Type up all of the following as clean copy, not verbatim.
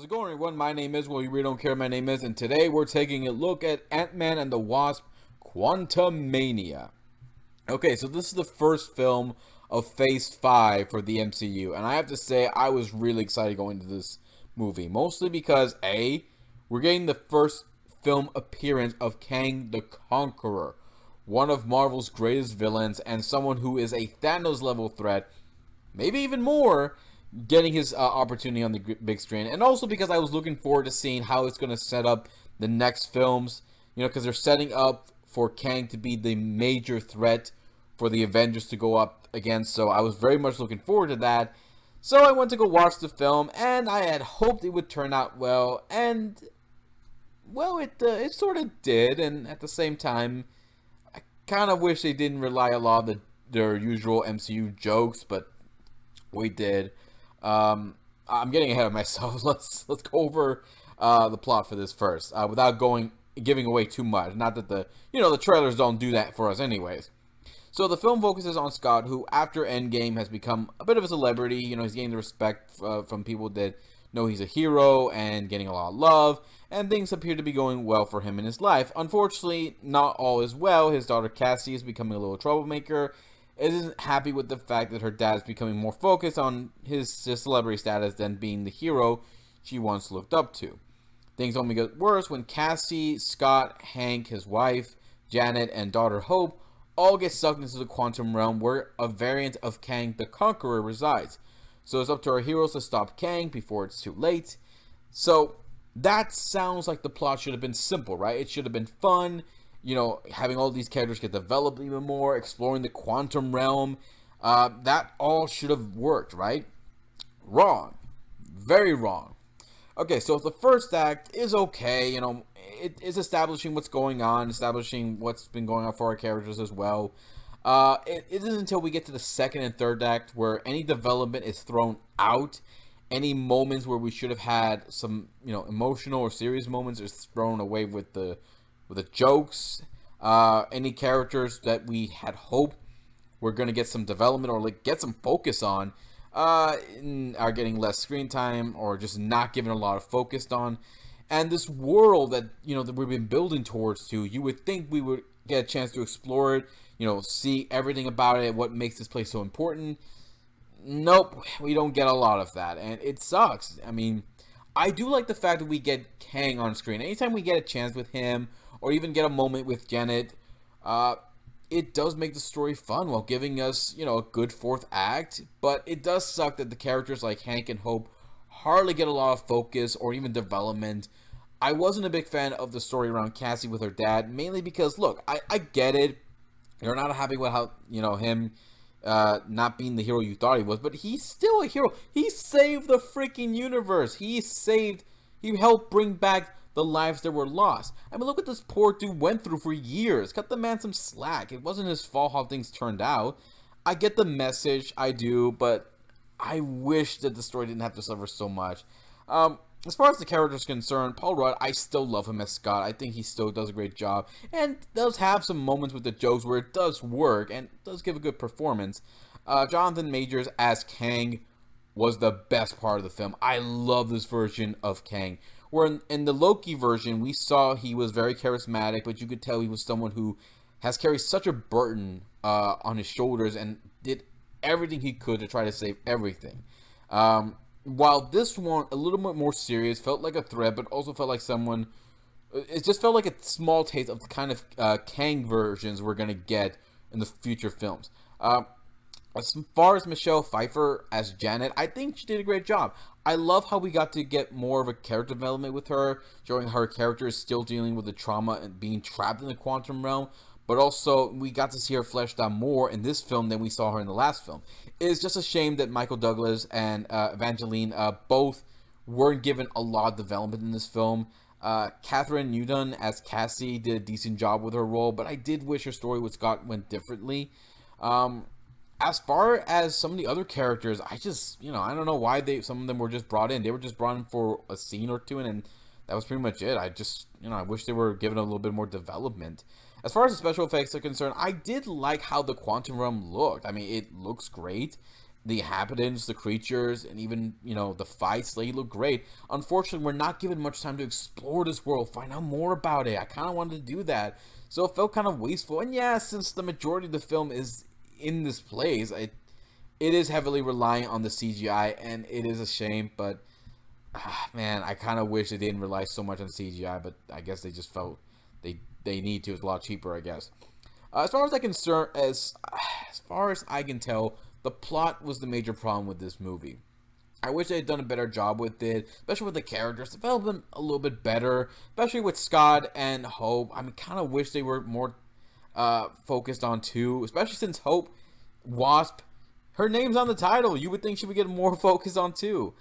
How's it going, everyone? My name is, well, you really don't care, my name is, and today we're taking a look at Ant-Man and the Wasp Quantumania. Okay, so this is the first film of Phase 5 for the MCU, and I have to say, I was really excited going to this movie, mostly because, A, we're getting the first film appearance of Kang the Conqueror, one of Marvel's greatest villains, and someone who is a Thanos-level threat, maybe even more, getting his opportunity on the big screen. And also because I was looking forward to seeing how it's going to set up the next films, you know, because they're setting up for Kang to be the major threat for the Avengers to go up against. So I was very much looking forward to that. So I went to go watch the film, and I had hoped it would turn out well, and well, it sort of did. And at the same time, I kind of wish they didn't rely a lot on their usual MCU jokes, but we did. I'm getting ahead of myself. Let's go over the plot for this first, without giving away too much. Not that the trailers don't do that for us, anyways. So the film focuses on Scott, who after Endgame has become a bit of a celebrity. You know, he's gaining the respect from people that know he's a hero and getting a lot of love, and things appear to be going well for him in his life. Unfortunately, not all is well. His daughter Cassie is becoming a little troublemaker. Isn't happy with the fact that her dad is becoming more focused on his celebrity status than being the hero she once looked up to. Things only get worse when Cassie, Scott, Hank, his wife, Janet, and daughter Hope all get sucked into the quantum realm where a variant of Kang the Conqueror resides. So it's up to our heroes to stop Kang before it's too late. So that sounds like the plot should have been simple, right? It should have been fun. You know, having all these characters get developed even more, exploring the quantum realm, that all should have worked, right? Wrong. Very wrong. Okay, so the first act is okay, you know, it is establishing what's going on, establishing what's been going on for our characters as well. It isn't until we get to the second and third act where any development is thrown out. Any moments where we should have had some, you know, emotional or serious moments is thrown away with the jokes. Any characters that we had hoped were going to get some development or like get some focus on are getting less screen time or just not given a lot of focus on. And this world that, you know, that we've been building towards to, you would think we would get a chance to explore it, you know, see everything about it, what makes this place so important. Nope, we don't get a lot of that, and it sucks. I mean, I do like the fact that we get Kang on screen. Anytime we get a chance with him, or even get a moment with Janet, it does make the story fun while giving us, you know, a good fourth act. But it does suck that the characters like Hank and Hope hardly get a lot of focus or even development. I wasn't a big fan of the story around Cassie with her dad, mainly because, look, I get it. You're not happy with how, you know, him not being the hero you thought he was, but he's still a hero. He saved the freaking universe. He helped bring back the lives that were lost. I mean, look what this poor dude went through for years. Cut the man some slack. It wasn't his fault how things turned out. I get the message, I do, but I wish that the story didn't have to suffer so much. As far as the character is concerned, Paul Rudd, I still love him as Scott. I think he still does a great job, and does have some moments with the jokes where it does work, and does give a good performance. Jonathanmajors as Kang was the best part of the film. I love this version of Kang. Where in the Loki version, we saw he was very charismatic, but you could tell he was someone who has carried such a burden on his shoulders and did everything he could to try to save everything. While this one, a little bit more serious, felt like a threat, but also felt like someone... It just felt like a small taste of the kind of Kang versions we're going to get in the future films. As far as Michelle Pfeiffer as Janet, I think she did a great job. I love how we got to get more of a character development with her, showing her character is still dealing with the trauma and being trapped in the quantum realm, but also we got to see her fleshed out more in this film than we saw her in the last film. It's just a shame that Michael Douglas and Evangeline both weren't given a lot of development in this film. Catherine Newton as Cassie did a decent job with her role, but I did wish her story with Scott went differently. As far as some of the other characters, I just, you know, I don't know why some of them were just brought in. They were just brought in for a scene or two, and that was pretty much it. I just, you know, I wish they were given a little bit more development. As far as the special effects are concerned, I did like how the quantum realm looked. I mean, it looks great. the inhabitants, the creatures, and even, you know, the fights, they look great. Unfortunately, we're not given much time to explore this world, find out more about it. I kind of wanted to do that, so it felt kind of wasteful. And yeah, since the majority of the film is in this place, it is heavily reliant on the CGI, and it is a shame, but man, I kind of wish they didn't rely so much on CGI, but I guess they just felt they need to. It's a lot cheaper, I guess. As far as I can tell, the plot was the major problem with this movie. I wish they had done a better job with it, especially with the characters. Development a little bit better, especially with Scott and Hope. I mean, kind of wish they were more focused on two, especially since Hope, Wasp, her name's on the title. You would think she would get more focus on two.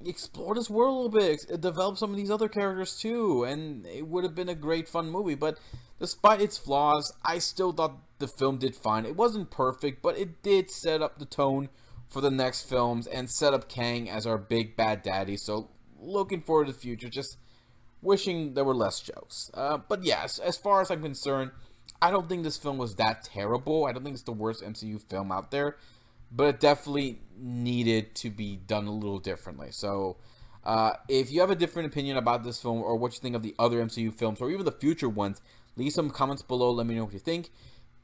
Explore this world a little bit, develop some of these other characters too, and it would have been a great fun movie. But despite its flaws, I still thought the film did fine. It wasn't perfect, but it did set up the tone for the next films and set up Kang as our big bad daddy. So looking forward to the future, just wishing there were less jokes. But yes, as far as I'm concerned, I don't think this film was that terrible. I don't think it's the worst MCU film out there, but it definitely needed to be done a little differently. So if you have a different opinion about this film, or what you think of the other MCU films, or even the future ones, leave some comments below. Let me know what you think.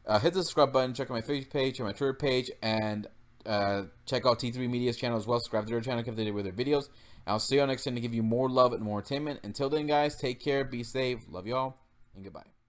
Hit the subscribe button, check out my Facebook page, check my Twitter page, and check out T3 Media's channel as well. Subscribe to their channel, keep updated with their videos. I'll see you all next time to give you more love and more entertainment. Until then, guys, take care, be safe, love y'all, and goodbye.